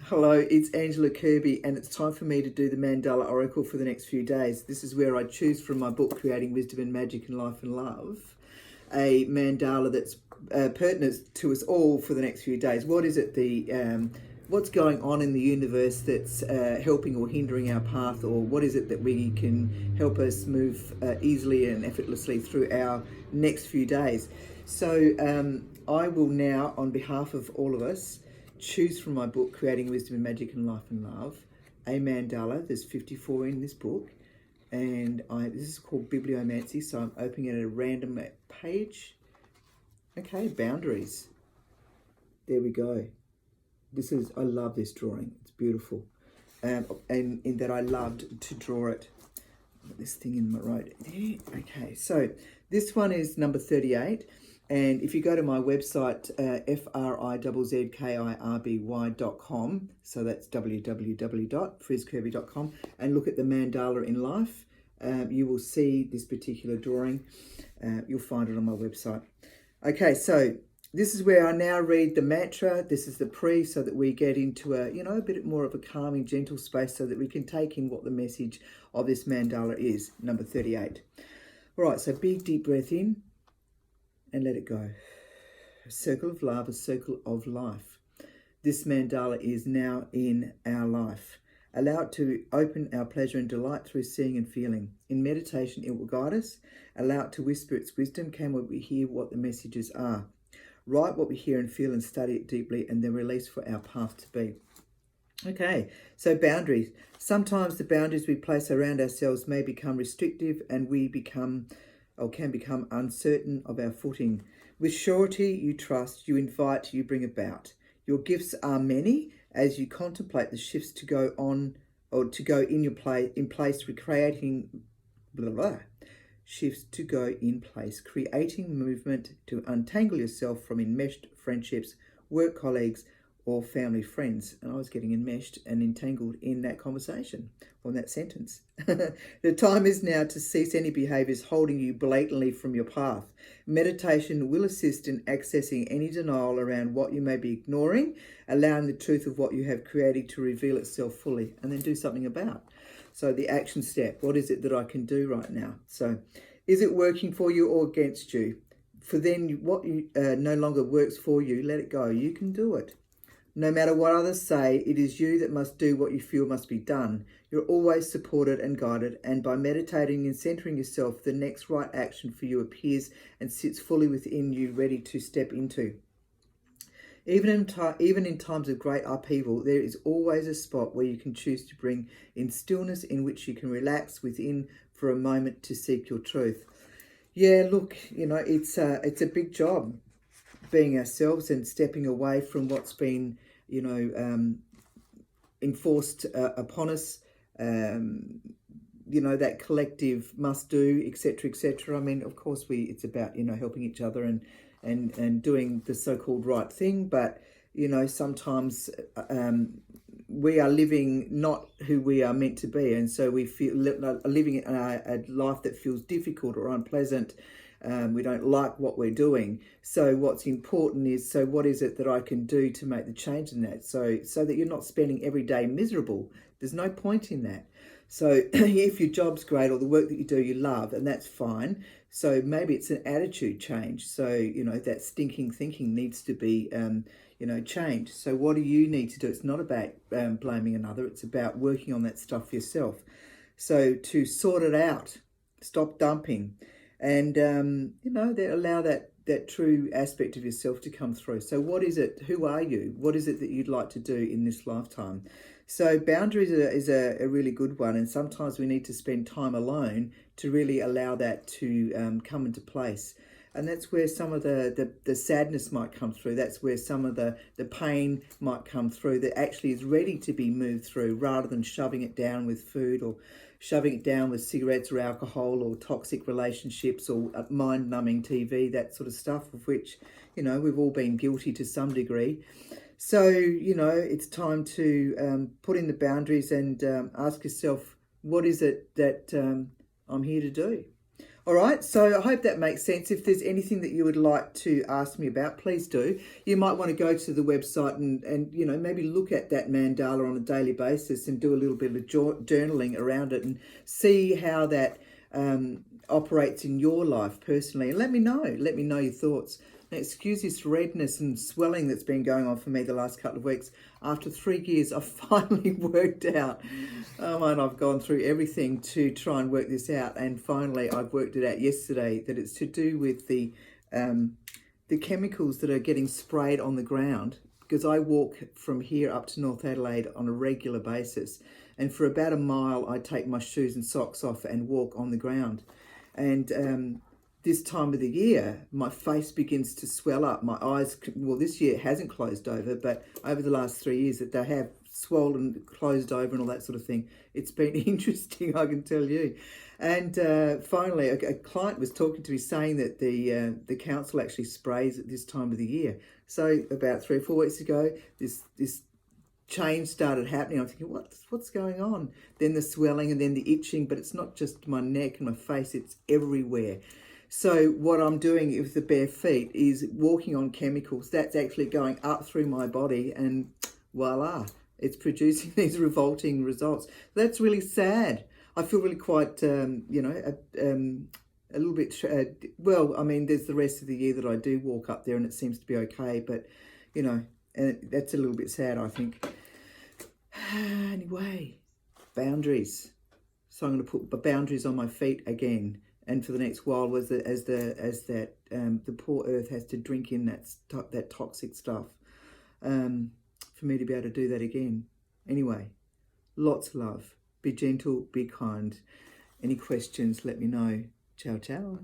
Hello, it's Angela Kirby, and it's time for me to do the Mandala Oracle for the next few days. This is where I choose from my book, Creating Wisdom and Magic in Life and Love, a mandala that's pertinent to us all for the next few days. What is it? What's going on in the universe that's helping or hindering our path, or what is it that we can help us move easily and effortlessly through our next few days? So I will now, on behalf of all of us, choose from my book, Creating Wisdom and Magic in Life and Love, a mandala. There's 54 in this book, and this is called Bibliomancy, so I'm opening it at a random page. Okay, boundaries. There we go. I love this drawing. It's beautiful. And in that I loved to draw it. Got this thing in my road. Okay, so this one is number 38. And if you go to my website, frizzkirby.com, so that's www.frizzkirby.com, and look at the mandala in life, you will see this particular drawing. You'll find it on my website. Okay, so this is where I now read the mantra. This is the pre, so that we get into a bit more of a calming, gentle space, so that we can take in what the message of this mandala is. Number 38. All right, so big deep breath in and let it go. A circle of love, a circle of life. This mandala is now in our life. Allow it to open our pleasure and delight through seeing and feeling. In meditation, it will guide us. Allow it to whisper its wisdom. Can we hear what the messages are? Write what we hear and feel and study it deeply, and then release for our path to be. Okay, so boundaries. Sometimes the boundaries we place around ourselves may become restrictive, and we can become uncertain of our footing. With surety, you trust, you invite, you bring about. Your gifts are many as you contemplate the shifts to go on, or to go in place, recreating shifts to go in place, creating movement to untangle yourself from enmeshed friendships, work colleagues, or family friends. And I was getting enmeshed and entangled in that conversation, or in that sentence. The time is now to cease any behaviours holding you blatantly from your path. Meditation will assist in accessing any denial around what you may be ignoring, allowing the truth of what you have created to reveal itself fully, and then do something about. So the action step, what is it that I can do right now? So is it working for you or against you? For then what no longer works for you, let it go. You can do it. No matter what others say, it is you that must do what you feel must be done. You're always supported and guided, and by meditating and centering yourself, the next right action for you appears and sits fully within you, ready to step into. Even in times of great upheaval, there is always a spot where you can choose to bring in stillness, in which you can relax within for a moment to seek your truth. Yeah, look, it's a big job, being ourselves and stepping away from what's been enforced upon us, that collective must do, etc., etc. I mean, of course, it's about helping each other and doing the so-called right thing, but sometimes we are living not who we are meant to be, and so we feel living a life that feels difficult or unpleasant. We don't like what we're doing. So what's important is, so what is it that I can do to make the change in that? So that you're not spending every day miserable. There's no point in that. So if your job's great or the work that you do you love, and that's fine. So maybe it's an attitude change. So, that stinking thinking needs to be, changed. So what do you need to do? It's not about blaming another. It's about working on that stuff yourself. So to sort it out, stop dumping, and allow that true aspect of yourself to come through. So what is it? Who are you? What is it that you'd like to do in this lifetime? So boundaries is a really good one, and sometimes we need to spend time alone to really allow that to come into place. And that's where some of the sadness might come through. That's where some of the pain might come through, that actually is ready to be moved through, rather than shoving it down with food, or shoving it down with cigarettes or alcohol or toxic relationships or mind-numbing TV, that sort of stuff, of which, we've all been guilty to some degree. So, it's time to put in the boundaries and ask yourself, what is it that I'm here to do? All right, so I hope that makes sense. If there's anything that you would like to ask me about, please do. You might want to go to the website and you know, maybe look at that mandala on a daily basis and do a little bit of journaling around it and see how that operates in your life personally. And let me know your thoughts. Now, excuse this redness and swelling that's been going on for me the last couple of weeks. After 3 years, I've finally worked out. And I've gone through everything to try and work this out. And finally, I've worked it out yesterday that it's to do with the chemicals that are getting sprayed on the ground. Because I walk from here up to North Adelaide on a regular basis. And for about a mile, I take my shoes and socks off and walk on the ground. And this time of the year, my face begins to swell up. My eyes, well, this year it hasn't closed over, but over the last 3 years that they have swollen, closed over and all that sort of thing. It's been interesting, I can tell you. And finally, a client was talking to me saying that the council actually sprays at this time of the year. So about 3 or 4 weeks ago, this change started happening. I'm thinking, what's going on? Then the swelling and then the itching, but it's not just my neck and my face, it's everywhere. So what I'm doing with the bare feet is walking on chemicals. That's actually going up through my body and voila, it's producing these revolting results. That's really sad. I feel really quite, you know, a little bit, well, I mean, there's the rest of the year that I do walk up there and it seems to be okay, but, you know, that's a little bit sad, I think. Anyway, boundaries. So I'm going to put boundaries on my feet again. And for the next while, the poor earth has to drink in that toxic stuff, for me to be able to do that again. Anyway, lots of love. Be gentle, be kind. Any questions, let me know. Ciao, ciao.